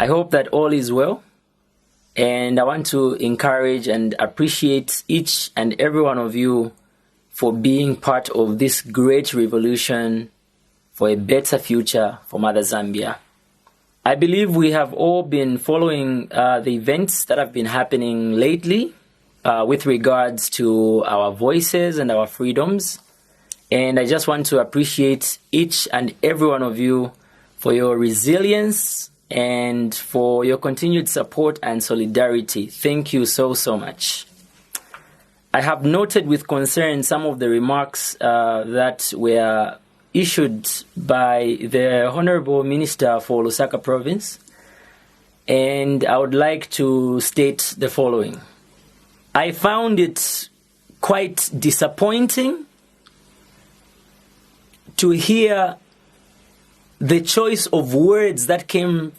I hope that all is well, and I want to encourage and appreciate each and every one of you for being part of this great revolution for a better future for Mother Zambia. I believe we have all been following the events that have been happening lately with regards to our voices and our freedoms. And I just want to appreciate each and every one of you for your resilience and for your continued support and solidarity. Thank you so, so much. I have noted with concern some of the remarks that were issued by the Honorable Minister for Lusaka Province, and I would like to state the following. I found it quite disappointing to hear the choice of words that came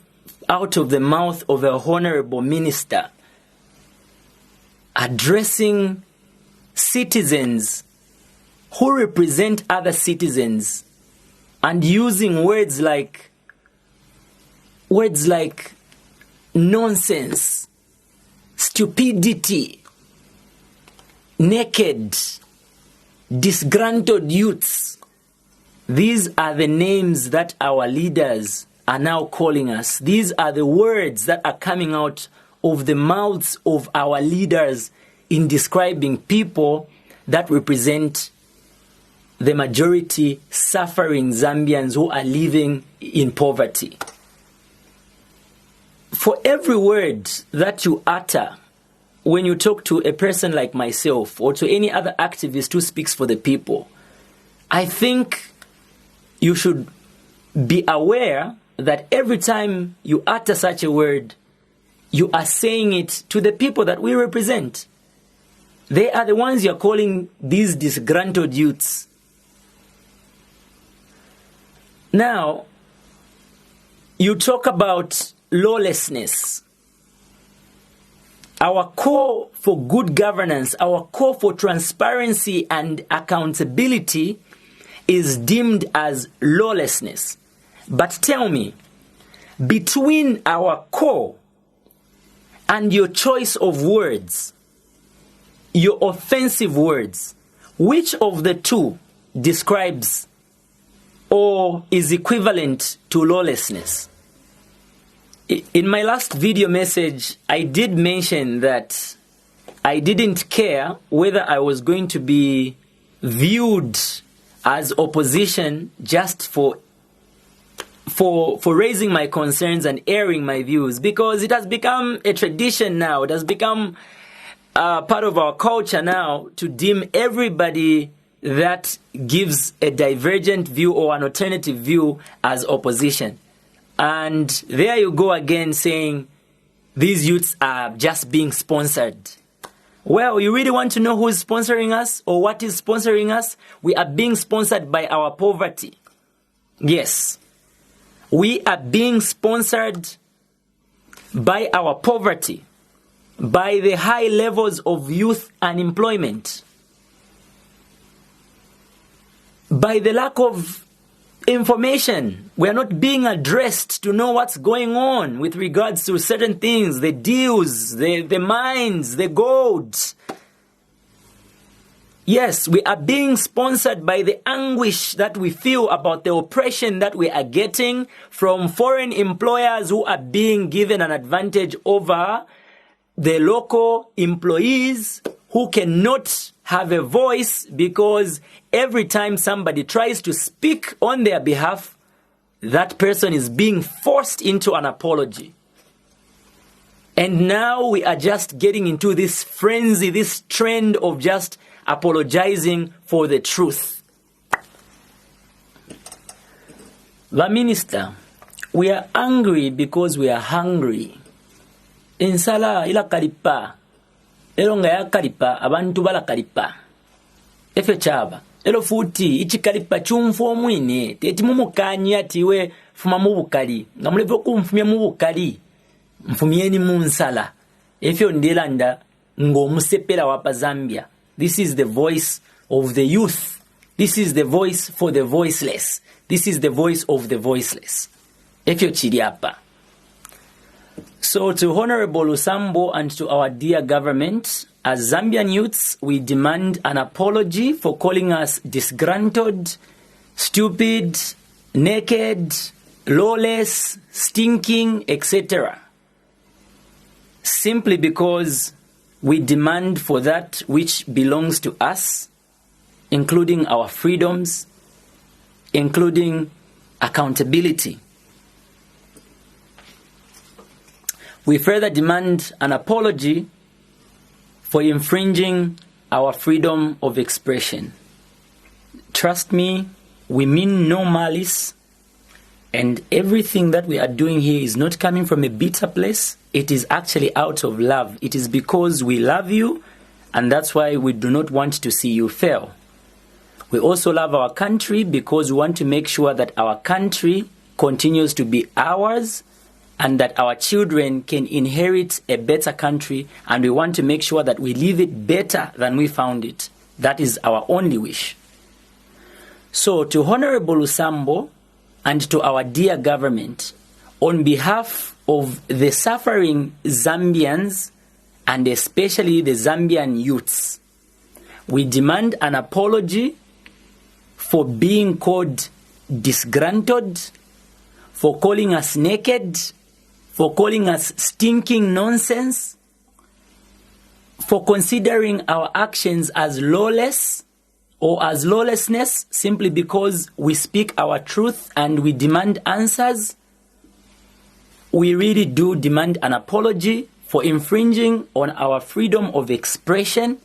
out of the mouth of a Honorable Minister addressing citizens who represent other citizens and using words like nonsense, stupidity, naked, disgruntled youths. These are the names that our leaders are now calling us. These are the words that are coming out of the mouths of our leaders in describing people that represent the majority suffering Zambians who are living in poverty. For every word that you utter when you talk to a person like myself or to any other activist who speaks for the people, I think you should be aware that every time you utter such a word, you are saying it to the people that we represent. They are the ones you're calling these disgruntled youths. Now, you talk about lawlessness. Our call for good governance, our call for transparency and accountability is deemed as lawlessness. But tell me, between our call and your choice of words, your offensive words, which of the two describes or is equivalent to lawlessness? In my last video message, I did mention that I didn't care whether I was going to be viewed as opposition just for raising my concerns and airing my views, because it has become a tradition now. It has become part of our culture now to deem everybody that gives a divergent view or an alternative view as opposition. And there you go again saying these youths are just being sponsored. Well, you really want to know who is sponsoring us or what is sponsoring us? We are being sponsored by our poverty. Yes, we are being sponsored by our poverty, by the high levels of youth unemployment, by the lack of information. We are not being addressed to know what's going on with regards to certain things, the deals, the mines, the gold. Yes, we are being sponsored by the anguish that we feel about the oppression that we are getting from foreign employers who are being given an advantage over the local employees who cannot have a voice, because every time somebody tries to speak on their behalf, that person is being forced into an apology. And now we are just getting into this frenzy, this trend of just apologizing for the truth. The minister, we are angry because we are hungry. Insala ila kalipa. Elo nga ya kalipa, abantu bala kalipa. Efe chaba. Elo futi, ichi kalipa chumfu omwine. Teti mumukanyi atiwe fuma mubukali. Nga mulevo kumfumia mubukali. Mfumieni munsala. Efe ondelanda ngo musepela wapa Zambia. This is the voice of the youth. This is the voice for the voiceless. This is the voice of the voiceless. Efe chiriapa. So to Honorable Lusambo and to our dear government, as Zambian youths, we demand an apology for calling us disgruntled, stupid, naked, lawless, stinking, etc. Simply because we demand for that which belongs to us, including our freedoms, including accountability. We further demand an apology for infringing our freedom of expression. Trust me, we mean no malice, and everything that we are doing here is not coming from a bitter place. It is actually out of love. It is because we love you, and that's why we do not want to see you fail. We also love our country because we want to make sure that our country continues to be ours and that our children can inherit a better country, and we want to make sure that we leave it better than we found it. That is our only wish. So to Honorable Lusambo and to our dear government, on behalf of the suffering Zambians and especially the Zambian youths, we demand an apology for being called disgruntled, for calling us naked, for calling us stinking nonsense, for considering our actions as lawless or as lawlessness simply because we speak our truth and we demand answers. We really do demand an apology for infringing on our freedom of expression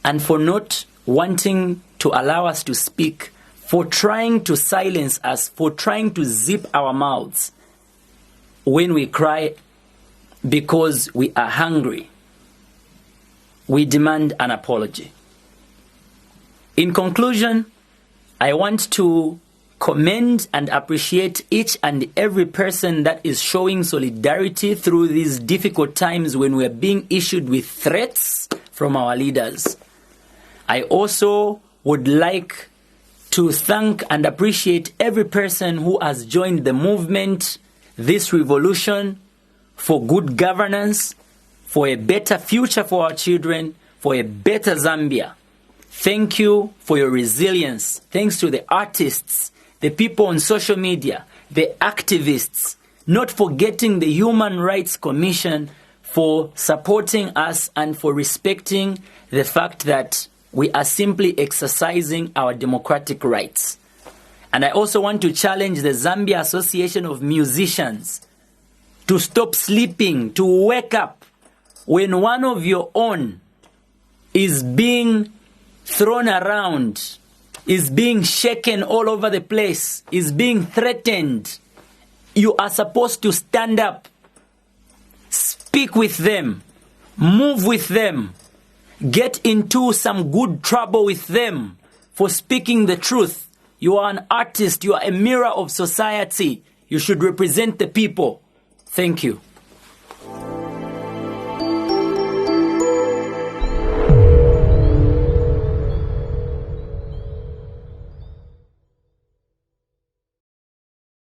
and for not wanting to allow us to speak, for trying to silence us, for trying to zip our mouths when we cry because we are hungry. We demand an apology. In conclusion, I want to commend and appreciate each and every person that is showing solidarity through these difficult times when we are being issued with threats from our leaders. I also would like to thank and appreciate every person who has joined the movement, this revolution, for good governance, for a better future for our children, for a better Zambia. Thank you for your resilience. Thanks to the artists, the people on social media, the activists, not forgetting the Human Rights Commission for supporting us and for respecting the fact that we are simply exercising our democratic rights. And I also want to challenge the Zambia Association of Musicians to stop sleeping, to wake up when one of your own is being thrown around, is being shaken all over the place, is being threatened. You are supposed to stand up, speak with them, move with them, get into some good trouble with them for speaking the truth. You are an artist. You are a mirror of society. You should represent the people. Thank you.